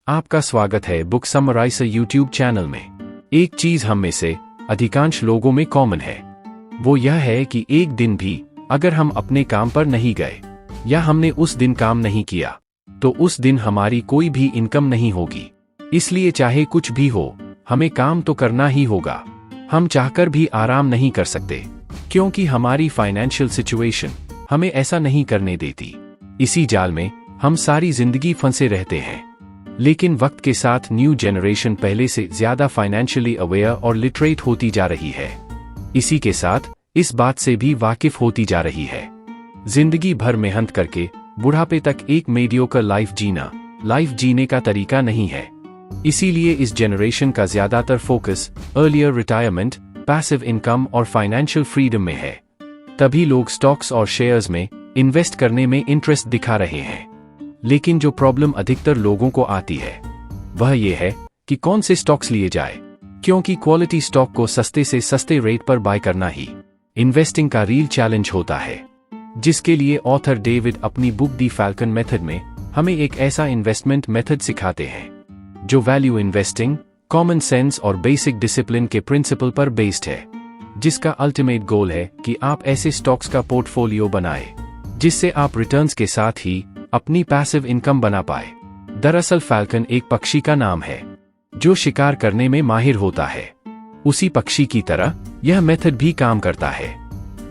आपका स्वागत है बुक समराइजर यूट्यूब चैनल में। एक चीज हम में से अधिकांश लोगों में कॉमन है, वो यह है कि एक दिन भी अगर हम अपने काम पर नहीं गए या हमने उस दिन काम नहीं किया तो उस दिन हमारी कोई भी इनकम नहीं होगी। इसलिए चाहे कुछ भी हो, हमें काम तो करना ही होगा। हम चाहकर भी आराम नहीं कर सकते क्योंकि हमारी फाइनेंशियल सिचुएशन हमें ऐसा नहीं करने देती। इसी जाल में हम सारी जिंदगी फंसे रहते हैं। लेकिन वक्त के साथ न्यू जनरेशन पहले से ज्यादा फाइनेंशियली अवेयर और लिटरेट होती जा रही है। इसी के साथ इस बात से भी वाकिफ होती जा रही है, जिंदगी भर मेहनत करके बुढ़ापे तक एक मीडियोकर लाइफ जीने का तरीका नहीं है। इसीलिए इस जनरेशन का ज्यादातर focus earlier retirement, passive income और फाइनेंशियल फ्रीडम में है। तभी लोग स्टॉक्स और शेयर्स में इन्वेस्ट करने में इंटरेस्ट दिखा रहे हैं। लेकिन जो प्रॉब्लम अधिकतर लोगों को आती है वह ये है कि कौन से स्टॉक्स लिए जाए, क्योंकि क्वालिटी स्टॉक को सस्ते से सस्ते रेट पर बाय करना ही इन्वेस्टिंग का रियल चैलेंज होता है। जिसके लिए ऑथर डेविड अपनी बुक दी फैल्कन मेथड में हमें एक ऐसा इन्वेस्टमेंट मेथड सिखाते हैं जो वैल्यू इन्वेस्टिंग, कॉमन सेंस और बेसिक डिसिप्लिन के प्रिंसिपल पर बेस्ड है, जिसका अल्टीमेट गोल है कि आप ऐसे स्टॉक्स का पोर्टफोलियो बनाएं जिससे आप रिटर्न्स के साथ ही अपनी पैसिव इनकम बना पाए। दरअसल फैल्कन एक पक्षी का नाम है जो शिकार करने में माहिर होता है। उसी पक्षी की तरह यह मेथड भी काम करता है,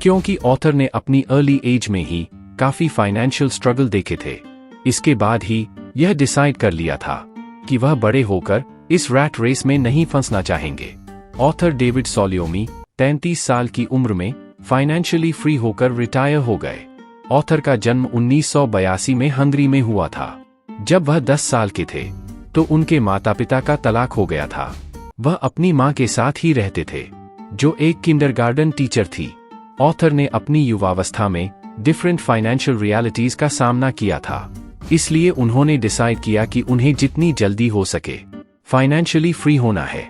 क्योंकि ऑथर ने अपनी अर्ली एज में ही काफी फाइनेंशियल स्ट्रगल देखे थे। इसके बाद ही यह डिसाइड कर लिया था कि वह बड़े होकर इस रैट रेस में नहीं फंसना चाहेंगे। ऑथर डेविड सोलियोमी 33 साल की उम्र में फाइनेंशियली फ्री होकर रिटायर हो गए। ऑथर का जन्म 1982 में हंगरी में हुआ था। जब वह 10 साल के थे तो उनके माता पिता का तलाक हो गया था। वह अपनी मां के साथ ही रहते थे जो एक किंडरगार्टन टीचर थी। ऑथर ने अपनी युवावस्था में डिफरेंट फाइनेंशियल रियलिटीज का सामना किया था, इसलिए उन्होंने डिसाइड किया कि उन्हें जितनी जल्दी हो सके फाइनेंशियली फ्री होना है।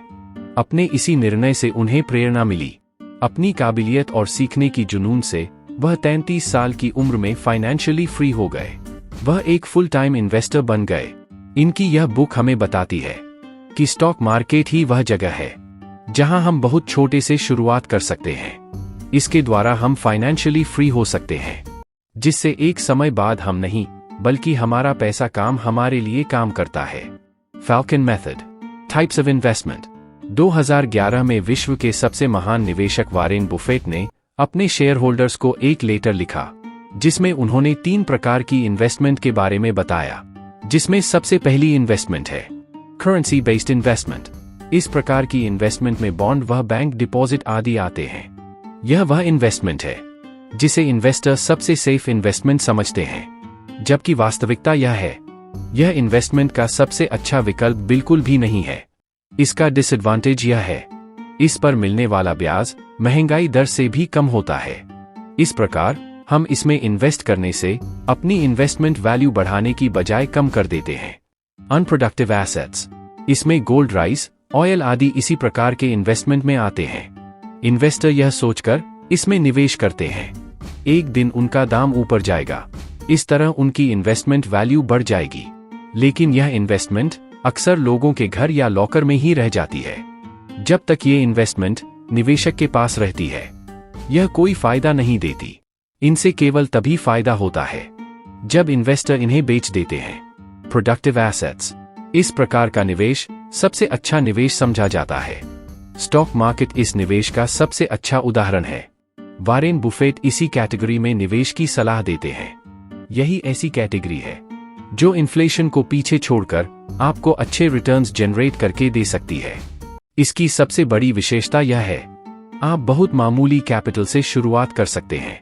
अपने इसी निर्णय से उन्हें प्रेरणा मिली। अपनी काबिलियत और सीखने की जुनून से वह 33 साल की उम्र में फाइनेंशियली फ्री हो गए। वह एक फुल टाइम इन्वेस्टर बन गए। इनकी यह बुक हमें बताती है कि स्टॉक मार्केट ही वह जगह है जहां हम बहुत छोटे से शुरुआत कर सकते हैं। इसके द्वारा हम फाइनेंशियली फ्री हो सकते हैं, जिससे एक समय बाद हम नहीं बल्कि हमारा पैसा काम हमारे लिए काम करता है। Falcon method, types of investment. 2011 में विश्व के सबसे महान निवेशक वॉरेन बुफेट ने अपने शेयर होल्डर्स को एक लेटर लिखा जिसमें उन्होंने 3 प्रकार की इन्वेस्टमेंट के बारे में बताया, जिसमें सबसे पहली इन्वेस्टमेंट है करेंसी बेस्ड इन्वेस्टमेंट। इस प्रकार की इन्वेस्टमेंट में बॉन्ड व बैंक डिपॉजिट आदि आते हैं। यह वह इन्वेस्टमेंट है जिसे इन्वेस्टर सबसे सेफ इन्वेस्टमेंट समझते हैं, जबकि वास्तविकता यह है यह इन्वेस्टमेंट का सबसे अच्छा विकल्प बिल्कुल भी नहीं है। इसका डिसएडवांटेज यह है इस पर मिलने वाला ब्याज महंगाई दर से भी कम होता है। इस प्रकार हम इसमें इन्वेस्ट करने से अपनी इन्वेस्टमेंट वैल्यू बढ़ाने की बजाय कम कर देते हैं। अनप्रोडक्टिव एसेट्स, इसमें गोल्ड, राइस, ऑयल आदि इसी प्रकार के इन्वेस्टमेंट में आते हैं। इन्वेस्टर यह सोचकर इसमें निवेश करते हैं एक दिन उनका दाम ऊपर जाएगा, इस तरह उनकी इन्वेस्टमेंट वैल्यू बढ़ जाएगी। लेकिन यह इन्वेस्टमेंट अक्सर लोगों के घर या लॉकर में ही रह जाती है। जब तक ये इन्वेस्टमेंट निवेशक के पास रहती है यह कोई फायदा नहीं देती। इनसे केवल तभी फायदा होता है जब इन्वेस्टर इन्हें बेच देते हैं। प्रोडक्टिव एसेट्स, इस प्रकार का निवेश सबसे अच्छा निवेश समझा जाता है। स्टॉक मार्केट इस निवेश का सबसे अच्छा उदाहरण है। वॉरेन बुफेट इसी कैटेगरी में निवेश की सलाह देते हैं। यही ऐसी कैटेगरी है जो इन्फ्लेशन को पीछे छोड़कर आपको अच्छे रिटर्न्स जनरेट करके दे सकती है। इसकी सबसे बड़ी विशेषता यह है आप बहुत मामूली कैपिटल से शुरुआत कर सकते हैं।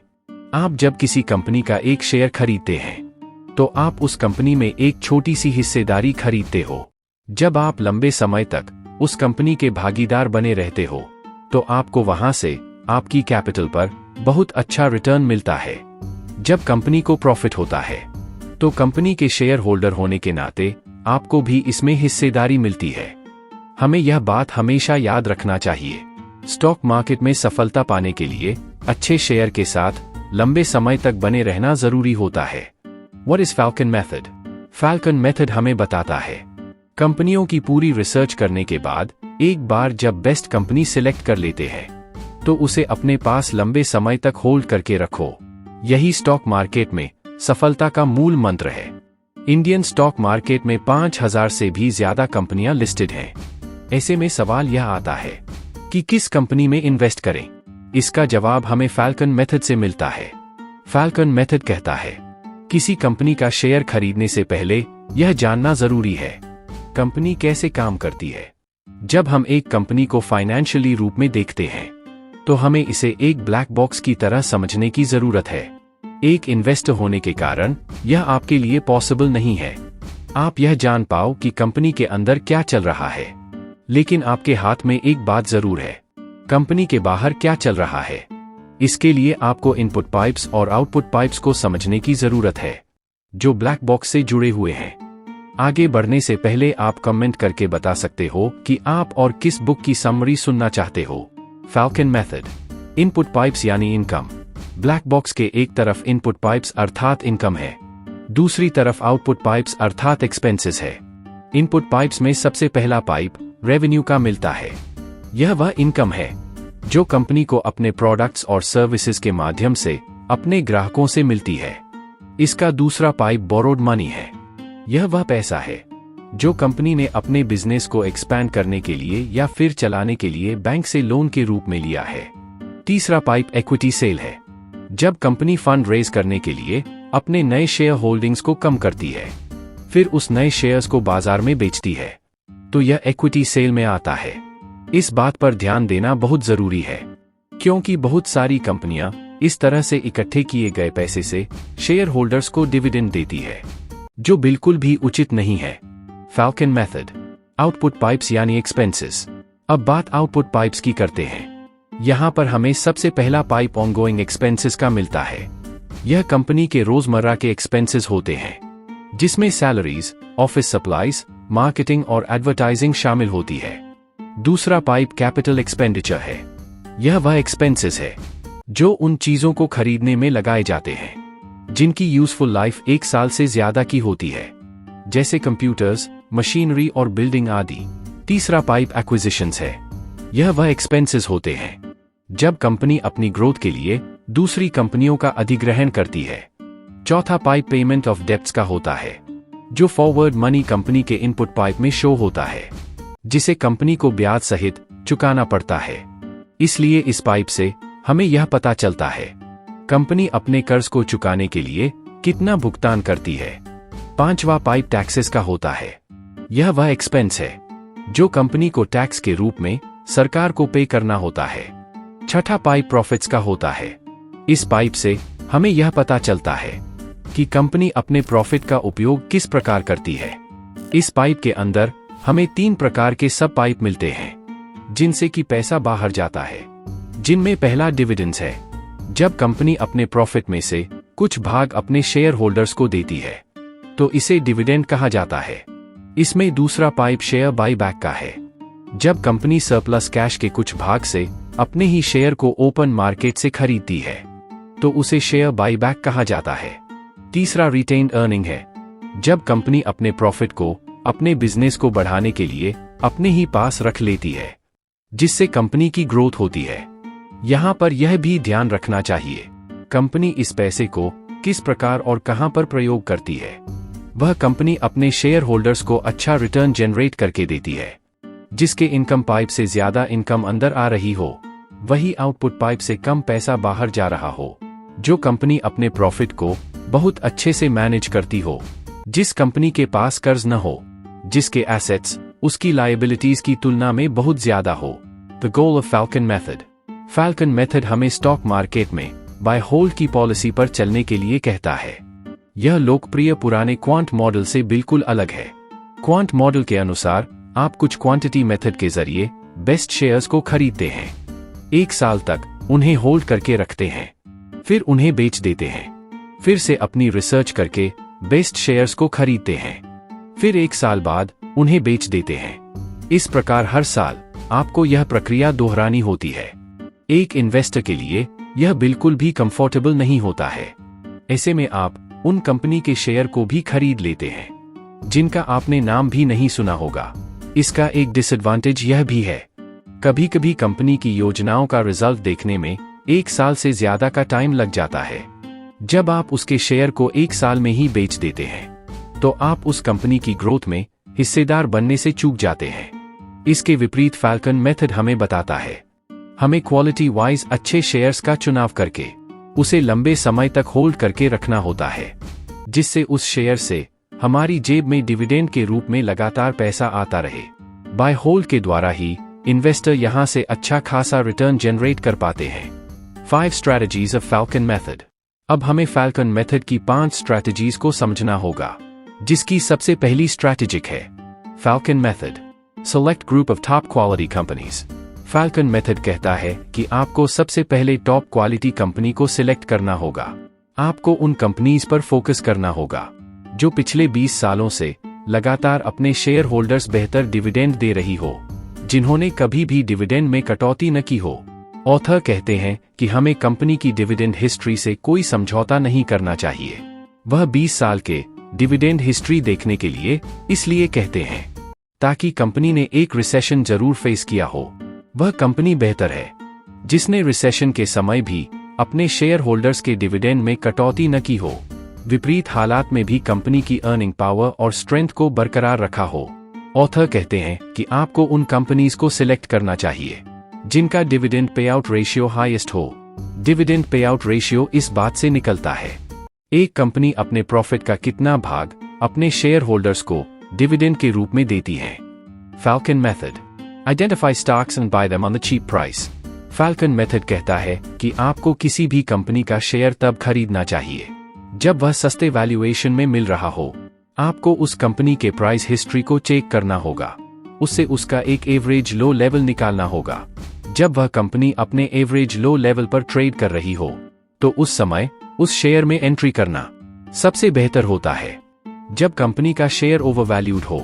आप जब किसी कंपनी का एक शेयर खरीदते हैं तो आप उस कंपनी में एक छोटी सी हिस्सेदारी खरीदते हो। जब आप लंबे समय तक उस कंपनी के भागीदार बने रहते हो तो आपको वहां से आपकी कैपिटल पर बहुत अच्छा रिटर्न मिलता है। जब कंपनी को प्रॉफिट होता है तो कंपनी के शेयर होल्डर होने के नाते आपको भी इसमें हिस्सेदारी मिलती है। हमें यह बात हमेशा याद रखना चाहिए, स्टॉक मार्केट में सफलता पाने के लिए अच्छे शेयर के साथ लंबे समय तक बने रहना जरूरी होता है। What is Falcon Method? Falcon method हमें बताता है कंपनियों की पूरी रिसर्च करने के बाद एक बार जब बेस्ट कंपनी सिलेक्ट कर लेते हैं तो उसे अपने पास लंबे समय तक होल्ड करके रखो। यही स्टॉक मार्केट में सफलता का मूल मंत्र है। इंडियन स्टॉक मार्केट में 5000 से भी ज्यादा कंपनियां लिस्टेड हैं। ऐसे में सवाल यह आता है कि किस कंपनी में इन्वेस्ट करें। इसका जवाब हमें फैल्कन मेथड से मिलता है। फैल्कन मेथड कहता है किसी कंपनी का शेयर खरीदने से पहले यह जानना जरूरी है कंपनी कैसे काम करती है। जब हम एक कंपनी को फाइनेंशियली रूप में देखते हैं तो हमें इसे एक ब्लैक बॉक्स की तरह समझने की जरूरत है। एक इन्वेस्टर होने के कारण यह आपके लिए पॉसिबल नहीं है आप यह जान पाओ कि कंपनी के अंदर क्या चल रहा है, लेकिन आपके हाथ में एक बात जरूर है, कंपनी के बाहर क्या चल रहा है। इसके लिए आपको इनपुट पाइप्स और आउटपुट पाइप्स को समझने की जरूरत है जो ब्लैक बॉक्स से जुड़े हुए हैं। आगे बढ़ने से पहले आप कमेंट करके बता सकते हो कि आप और किस बुक की समरी सुनना चाहते हो। Falcon method. इनपुट पाइप्स यानी इनकम। ब्लैक बॉक्स के एक तरफ इनपुट पाइप्स अर्थात इनकम है, दूसरी तरफ आउटपुट पाइप्स अर्थात एक्सपेंसेस है। इनपुट पाइप्स में सबसे पहला पाइप रेवेन्यू का मिलता है। यह वह इनकम है जो कंपनी को अपने प्रोडक्ट्स और सर्विसेज के माध्यम से अपने ग्राहकों से मिलती है। इसका दूसरा पाइप बोरोड मनी है। यह वह पैसा है जो कंपनी ने अपने बिजनेस को एक्सपैंड करने के लिए या फिर चलाने के लिए बैंक से लोन के रूप में लिया है। तीसरा पाइप इक्विटी सेल है। जब कंपनी फंड रेज करने के लिए अपने नए शेयर होल्डिंग्स को कम करती है फिर उस नए शेयर्स को बाजार में बेचती है तो यह इक्विटी सेल में आता है। इस बात पर ध्यान देना बहुत जरूरी है क्योंकि बहुत सारी कंपनियां इस तरह से इकट्ठे किए गए पैसे से शेयर होल्डर्स को डिविडेंड देती है जो बिल्कुल भी उचित नहीं है। Falcon method. आउटपुट पाइप्स यानी एक्सपेंसेस। अब बात आउटपुट पाइप्स की करते हैं। यहां पर हमें सबसे पहला पाइप ऑनगोइंग एक्सपेंसेस का मिलता है। यह कंपनी के रोजमर्रा के एक्सपेंसेस होते हैं जिसमें सैलरीज, ऑफिस सप्लाईज, मार्केटिंग और एडवर्टाइजिंग शामिल होती है। दूसरा पाइप कैपिटल एक्सपेंडिचर है। यह वह एक्सपेंसेस है जो उन चीजों को खरीदने में लगाए जाते हैं जिनकी यूजफुल लाइफ 1 साल से ज्यादा की होती है, जैसे कंप्यूटर्स, मशीनरी और बिल्डिंग आदि। तीसरा पाइप एक्विजिशंस है। यह वह एक्सपेंसेस होते हैं जब कंपनी अपनी ग्रोथ के लिए दूसरी कंपनियों का अधिग्रहण करती है। चौथा पाइप पेमेंट ऑफ डेब्ट्स का होता है जो फॉरवर्ड मनी कंपनी के इनपुट पाइप में शो होता है जिसे कंपनी को ब्याज सहित चुकाना पड़ता है। इसलिए इस पाइप से हमें यह पता चलता है कंपनी अपने कर्ज को चुकाने के लिए कितना भुगतान करती है। पांचवा पाइप टैक्सेस का होता है। यह वह एक्सपेंस है जो कंपनी को टैक्स के रूप में सरकार को पे करना होता है। छठा पाइप प्रॉफिट्स का होता है। इस पाइप से हमें यह पता चलता है कि कंपनी अपने प्रॉफिट का उपयोग किस प्रकार करती है। इस पाइप के अंदर हमें 3 प्रकार के सब पाइप मिलते हैं जिनसे कि पैसा बाहर जाता है, जिनमें पहला डिविडेंड्स है। जब कंपनी अपने प्रॉफिट में से कुछ भाग अपने शेयर होल्डर्स को देती है तो इसे डिविडेंड कहा जाता है। इसमें दूसरा पाइप शेयर बाईबैक का है। जब कंपनी सरप्लस कैश के कुछ भाग से अपने ही शेयर को ओपन मार्केट से खरीदती है तो उसे शेयर बाईबैक कहा जाता है। तीसरा रिटेन्ड अर्निंग है। जब कंपनी अपने प्रॉफिट को अपने बिजनेस को बढ़ाने के लिए अपने ही पास रख लेती है जिससे कंपनी की ग्रोथ होती है। यहां पर यह भी ध्यान रखना चाहिए कंपनी इस पैसे को किस प्रकार और कहां पर प्रयोग करती है। वह कंपनी अपने शेयर होल्डर्स को अच्छा रिटर्न जनरेट करके देती है जिसके इनकम पाइप से ज्यादा इनकम अंदर आ रही हो, वही आउटपुट पाइप से कम पैसा बाहर जा रहा हो। जो कंपनी अपने प्रॉफिट को बहुत अच्छे से मैनेज करती हो, जिस कंपनी के पास कर्ज न हो, जिसके एसेट्स उसकी लायबिलिटीज की तुलना में बहुत ज्यादा हो। The goal of falcon method. Falcon method हमें स्टॉक मार्केट में बाय होल्ड की पॉलिसी पर चलने के लिए कहता है। यह लोकप्रिय पुराने क्वांट मॉडल से बिल्कुल अलग है। क्वांट मॉडल के अनुसार आप कुछ क्वांटिटी मेथड के जरिए बेस्ट शेयर्स को खरीदते हैं, 1 साल तक उन्हें होल्ड करके रखते हैं, फिर उन्हें बेच देते हैं, फिर से अपनी रिसर्च करके बेस्ट शेयर्स को खरीदते हैं, फिर 1 साल बाद उन्हें बेच देते हैं। इस प्रकार हर साल आपको यह प्रक्रिया दोहरानी होती है। एक इन्वेस्टर के लिए यह बिल्कुल भी कंफर्टेबल नहीं होता है। ऐसे में आप उन कंपनी के शेयर को भी खरीद लेते हैं जिनका आपने नाम भी नहीं सुना होगा। इसका एक डिसएडवांटेज यह भी है, कभी कभी कंपनी की योजनाओं का रिजल्ट देखने में 1 साल से ज्यादा का टाइम लग जाता है। जब आप उसके शेयर को 1 साल में ही बेच देते हैं तो आप उस कंपनी की ग्रोथ में हिस्सेदार बनने से चूक जाते हैं। इसके विपरीत फैल्कन मेथड हमें बताता है, हमें क्वालिटी वाइज अच्छे शेयर्स का चुनाव करके उसे लंबे समय तक होल्ड करके रखना होता है, जिससे उस शेयर से हमारी जेब में डिविडेंड के रूप में लगातार पैसा आता रहे। बाय होल्ड के द्वारा ही इन्वेस्टर यहां से अच्छा खासा रिटर्न जनरेट कर पाते हैं। 5 स्ट्रैटेजीज ऑफ फैल्कन मेथड। अब हमें फैल्कन मेथड की 5 स्ट्रैटेजीज को समझना होगा, जिसकी सबसे पहली स्ट्रैटेजिक है Falcon method. Select group of top quality companies. Falcon method कहता है कि आपको सबसे पहले टॉप क्वालिटी कंपनी को सिलेक्ट करना होगा। आपको उन कंपनीज पर फोकस करना होगा जो पिछले 20 सालों से लगातार अपने शेयर होल्डर्स बेहतर डिविडेंड दे रही हो, जिन्होंने कभी भी डिविडेंड में कटौती न की हो। ऑथर कहते हैं कि हमें कंपनी की डिविडेंड हिस्ट्री से कोई समझौता नहीं करना चाहिए। वह 20 साल के डिविडेंड हिस्ट्री देखने के लिए इसलिए कहते हैं ताकि कंपनी ने एक रिसेशन जरूर फेस किया हो। वह कंपनी बेहतर है जिसने रिसेशन के समय भी अपने शेयर होल्डर्स के डिविडेंड में कटौती न की हो, विपरीत हालात में भी कंपनी की अर्निंग पावर और स्ट्रेंथ को बरकरार रखा हो। ऑथर कहते हैं कि आपको उन कंपनीज को सिलेक्ट करना चाहिए जिनका dividend pay out ratio highest हो। डिविडेंड पे आउट रेशियो इस बात से निकलता है एक कंपनी अपने प्रॉफिट का कितना भाग अपने शेयर होल्डर्स को डिविडेंड के रूप में देती है। Falcon method. Identify stocks and buy them on the cheap price. Falcon method कहता है कि आपको किसी भी कंपनी का शेयर तब खरीदना चाहिए जब वह सस्ते वैल्यूएशन में मिल रहा हो। आपको उस कंपनी के प्राइस हिस्ट्री को चेक करना होगा, उससे उसका एक एवरेज लो लेवल निकालना होगा। जब वह कंपनी अपने एवरेज लो लेवल पर ट्रेड कर रही हो तो उस समय उस शेयर में एंट्री करना सबसे बेहतर होता है। जब कंपनी का शेयर ओवरवैल्यूड हो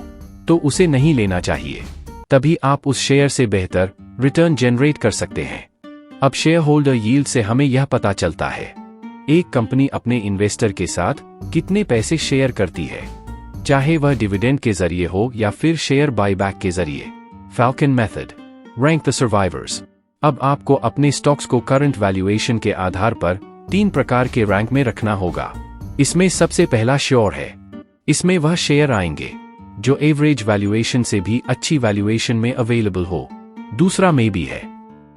तो उसे नहीं लेना चाहिए, तभी आप उस शेयर से बेहतर रिटर्न जनरेट कर सकते हैं। अब शेयर होल्डर यील्ड से हमें यह पता चलता है एक कंपनी अपने इन्वेस्टर के साथ कितने पैसे शेयर करती है, चाहे वह डिविडेंड के जरिए हो या फिर शेयर बायबैक के जरिए। Falcon method. Rank the survivors. अब आपको अपने स्टॉक्स को करंट वैल्यूएशन के आधार पर 3 प्रकार के रैंक में रखना होगा। इसमें सबसे पहला श्योर है। इसमें वह शेयर आएंगे जो एवरेज वैल्यूएशन से भी अच्छी वैल्यूएशन में अवेलेबल हो। दूसरा मे बी है।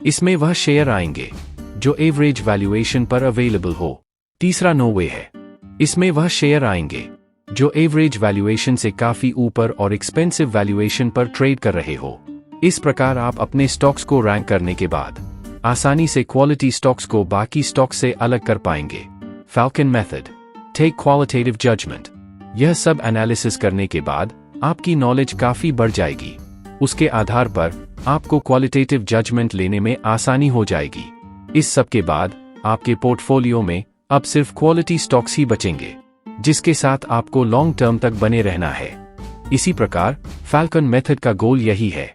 इसमें वह शेयर आएंगे जो एवरेज वैल्यूएशन पर अवेलेबल हो। तीसरा नो वे है। इसमें वह शेयर आएंगे जो एवरेज वैल्यूएशन से काफी ऊपर और एक्सपेंसिव वैल्यूएशन पर ट्रेड कर रहे हो। इस प्रकार आप अपने स्टॉक्स को रैंक करने के बाद आसानी से क्वालिटी स्टॉक्स को बाकी स्टॉक्स से अलग कर पाएंगे। Falcon method. Take qualitative judgement. यह सब एनालिसिस करने के बाद आपकी नॉलेज काफी बढ़ जाएगी। उसके आधार पर आपको क्वालिटेटिव जजमेंट लेने में आसानी हो जाएगी। इस सब के बाद आपके पोर्टफोलियो में अब सिर्फ क्वालिटी स्टॉक्स ही बचेंगे जिसके साथ आपको लॉन्ग टर्म तक बने रहना है। इसी प्रकार फैल्कन मेथड का गोल यही है,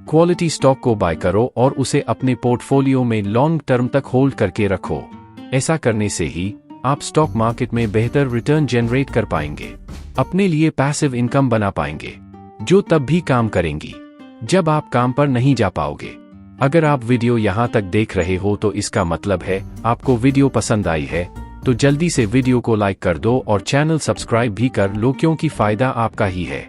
क्वालिटी स्टॉक को बाय करो और उसे अपने पोर्टफोलियो में लॉन्ग टर्म तक होल्ड करके रखो। ऐसा करने से ही आप स्टॉक मार्केट में बेहतर रिटर्न जनरेट कर पाएंगे, अपने लिए पैसिव इनकम बना पाएंगे जो तब भी काम करेंगी जब आप काम पर नहीं जा पाओगे। अगर आप वीडियो यहाँ तक देख रहे हो तो इसका मतलब है आपको वीडियो पसंद आई है, तो जल्दी से वीडियो को लाइक कर दो और चैनल सब्सक्राइब भी कर लो क्योंकि फायदा आपका ही है।